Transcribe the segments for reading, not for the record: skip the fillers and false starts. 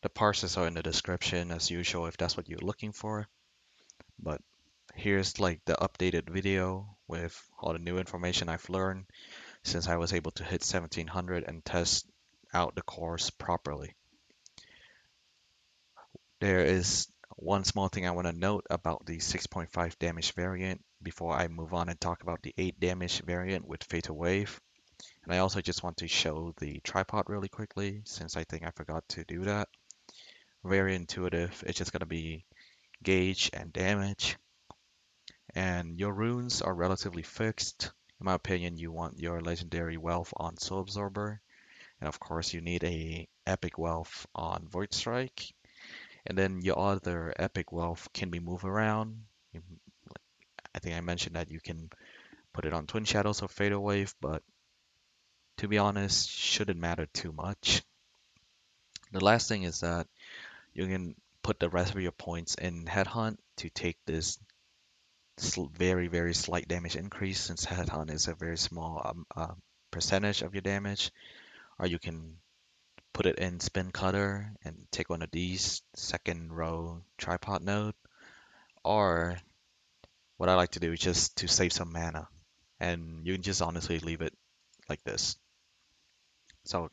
The parses are in the description as usual if that's what you're looking for. But here's like the updated video with all the new information I've learned since I was able to hit 1700 and test out the course properly. There is one small thing I want to note about the 6.5 damage variant before I move on and talk about the 8 damage variant with Fatal Wave. And I also just want to show the tripod really quickly since I think I forgot to do that. Very intuitive. It's just going to be gauge and damage. And your runes are relatively fixed. In my opinion, you want your legendary wealth on Soul Absorber. And of course, you need a epic wealth on Void Strike. And then your other epic wealth can be moved around. I think I mentioned that you can put it on Twin Shadows or Fatal Wave, but to be honest, shouldn't matter too much. The last thing is that you can put the rest of your points in Headhunt to take this very, very slight damage increase since Headhunt is a very small percentage of your damage. Or you can put it in Spin Cutter and take one of these second row tripod node. Or what I like to do is just to save some mana. And you can just honestly leave it like this. So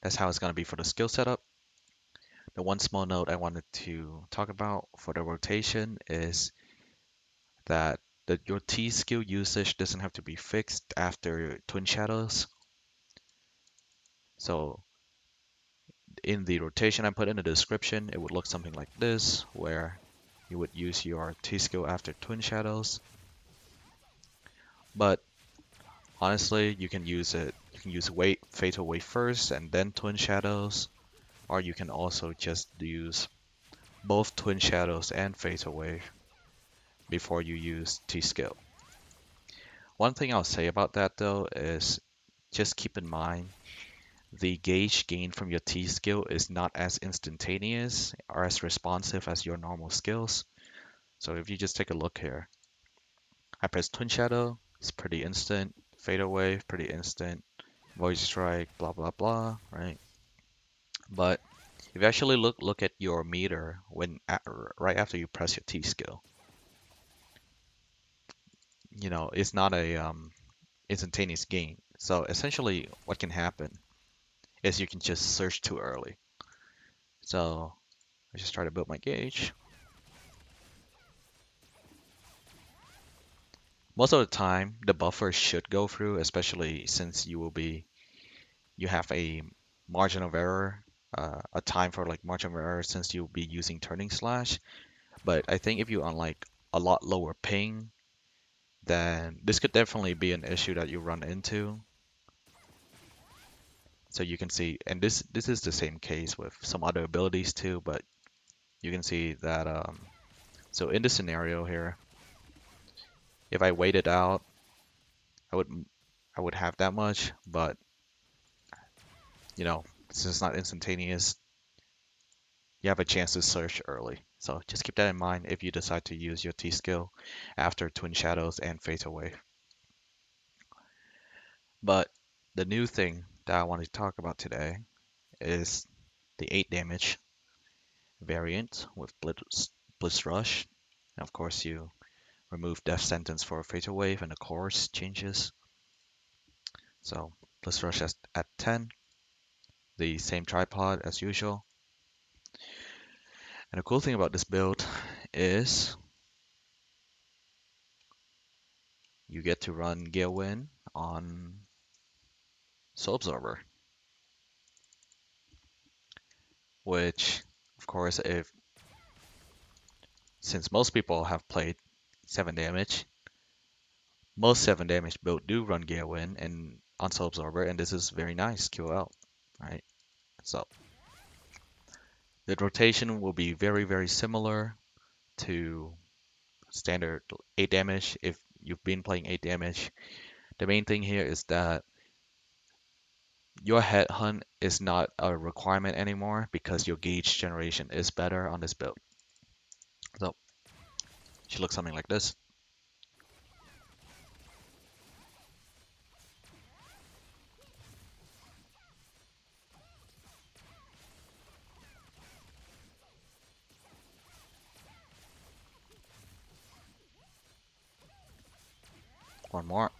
that's how it's going to be for the skill setup. The one small note I wanted to talk about for the rotation is that your T skill usage doesn't have to be fixed after Twin Shadows. So in the rotation I put in the description, it would look something like this, where you would use your T skill after Twin Shadows. But honestly, you can use Fatal Wave first and then Twin Shadows, or you can also just use both Twin Shadows and Fatal Wave before you use T skill. One thing I'll say about that though is just keep in mind the gauge gain from your T skill is not as instantaneous or as responsive as your normal skills. So if you just take a look here, I press Twin Shadow, it's pretty instant. Fatal Wave, pretty instant. Void Strike, blah blah blah, right? But if you actually look at your meter right after you press your T skill, it's not a instantaneous gain. So essentially, what can happen is you can just search too early. So I just try to build my gauge. Most of the time, the buffer should go through, especially since you have a margin of error, a time for like margin of error since you'll be using turning slash. But I think if you unlike a lot lower ping, then this could definitely be an issue that you run into. So you can see, and this is the same case with some other abilities too, but you can see that so in this scenario here, if I waited out, I would have that much, but since it's not instantaneous, you have a chance to search early. So just keep that in mind if you decide to use your T skill after Twin Shadows and Fatal Wave. But the new thing that I want to talk about today is the 8 damage variant with Bliss Rush. And of course, you remove Death Sentence for a Fatal Wave and the course changes. So Bliss Rush at 10, the same tripod as usual. And the cool thing about this build is you get to run Gale Wind on Soul Absorber, which, of course, since most people have played 7 damage, most 7 damage build do run Gale Wind and on Soul Absorber, and this is very nice QL, right? So the rotation will be very, very similar to standard 8 damage if you've been playing 8 damage. The main thing here is that your Headhunt is not a requirement anymore because your gauge generation is better on this build. So it should look something like this. One more.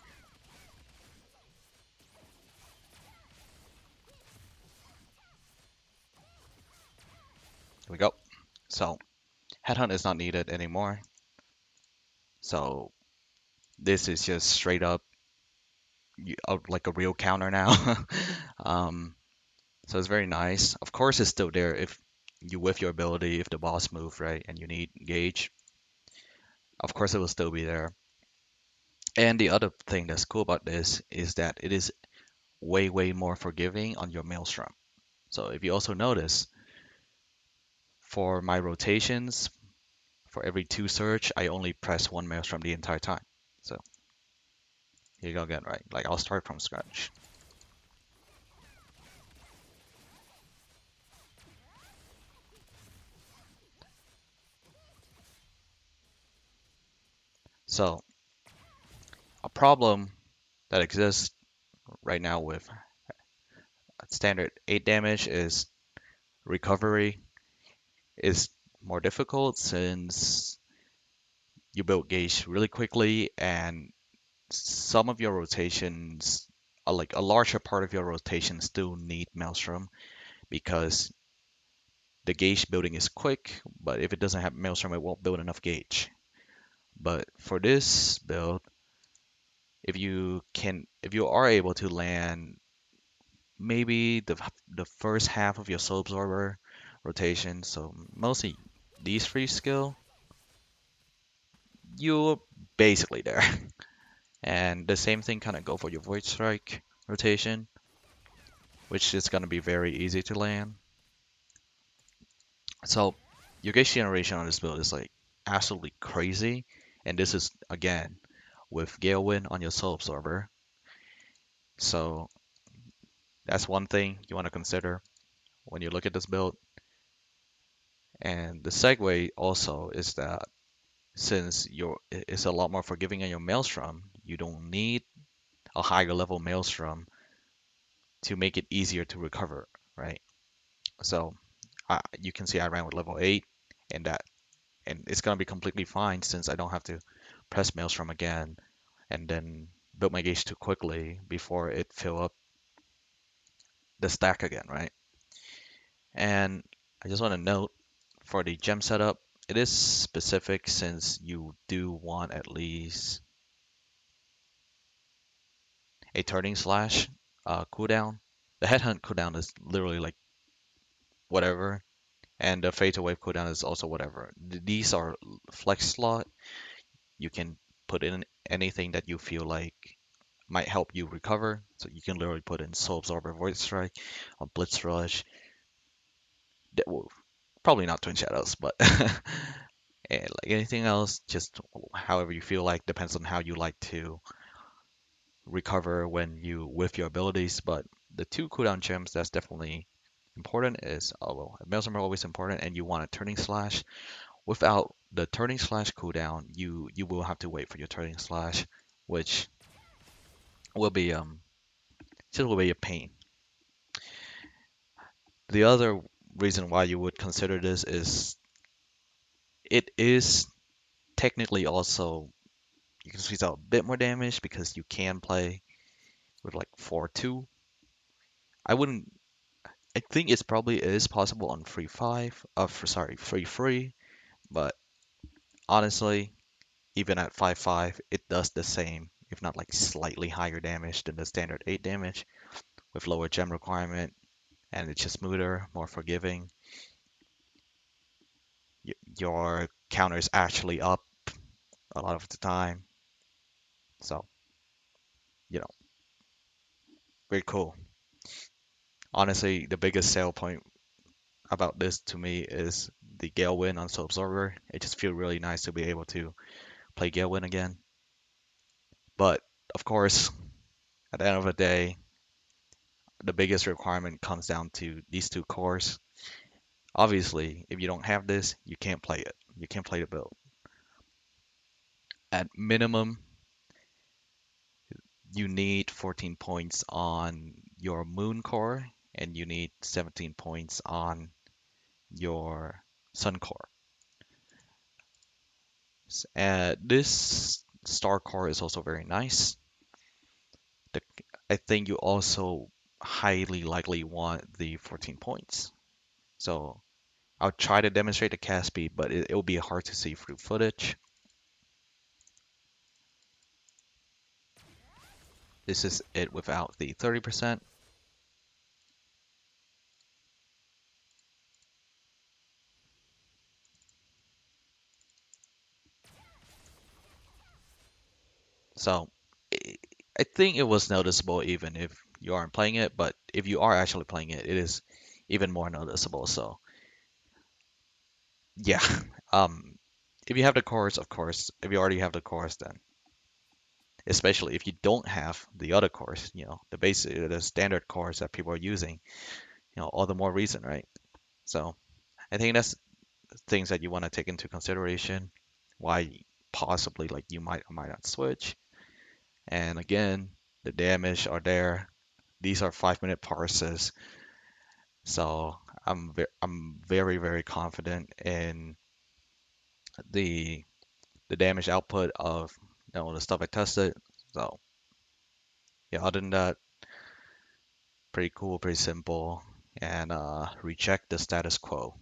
Here we go. So Headhunt is not needed anymore. So this is just straight up like a real counter now. um, so it's very nice. Of course, it's still there if you whiff your ability, if the boss move, right, and you need gauge. Of course, it will still be there. And the other thing that's cool about this is that it is way more forgiving on your Maelstrom. So if you also notice, for my rotations, for every 2 search, I only press one Maelstrom the entire time. So here you go again, right? Like I'll start from scratch. So a problem that exists right now with standard 8 damage is recovery is more difficult since you build gauge really quickly and some of your rotations, like a larger part of your rotation, still need Maelstrom because the gauge building is quick, but if it doesn't have Maelstrom, it won't build enough gauge. But for this build, if you are able to land maybe the first half of your soul absorber rotation, so mostly these three skill, you're basically there. And the same thing kind of go for your void strike rotation, which is going to be very easy to land. So your gauge generation on this build is like absolutely crazy, and this is again with Gale Wind on your soul absorber. So that's one thing you want to consider when you look at this build. And the segue also is that since it's a lot more forgiving on your Maelstrom, you don't need a higher level Maelstrom to make it easier to recover, right? So you can see I ran with level 8 and that and it's gonna be completely fine since I don't have to press Maelstrom again and then build my gauge too quickly before it fill up the stack again, right? And I just want to note for the gem setup, it is specific since you do want at least a turning slash cooldown. The headhunt cooldown is literally like whatever, and the fatal wave cooldown is also whatever. These are flex slot. You can put in anything that you feel like might help you recover. So you can literally put in Soul Absorber, Void Strike, or Blitz Rush. Well, probably not Twin Shadows, but and like anything else, just however you feel like depends on how you like to recover when you with your abilities. But the two cooldown gems that's definitely important is well, Maelstrom are always important, and you want a turning slash. Without the turning slash cooldown, you will have to wait for your turning slash, which will be just will be a pain. The other reason why you would consider this is it is technically also you can squeeze out a bit more damage because you can play with like 4-2. I wouldn't. I think it's probably is possible on free 5. Free 3. But honestly, even at 5-5, it does the same, if not like slightly higher damage than the standard 8 damage with lower gem requirement, and it's just smoother, more forgiving. Your counter is actually up a lot of the time, so you know, very cool. Honestly, the biggest sale point about this to me is the Gale Win on Soul Absorber. It just feels really nice to be able to play Gale Win again. But of course, at the end of the day, the biggest requirement comes down to these two cores. Obviously, if you don't have this, you can't play it. You can't play the build. At minimum, you need 14 points on your Moon core, and you need 17 points on your Sun core. This star core is also very nice. The, I think you also highly likely want the 14 points. So I'll try to demonstrate the cast speed, but it'll be hard to see through footage. This is it without the 30%. So I think it was noticeable even if you aren't playing it, but if you are actually playing it, it is even more noticeable. So yeah, um, if you have the course, of course, if you already have the course, then especially if you don't have the other course, the basic, the standard course that people are using, all the more reason, right? So I think that's things that you want to take into consideration, why possibly like you might or might not switch. And again, the damage are there. These are 5-minute parses, so I'm very very confident in the the damage output of the stuff I tested. So yeah, other than that, pretty cool, pretty simple, and reject the status quo.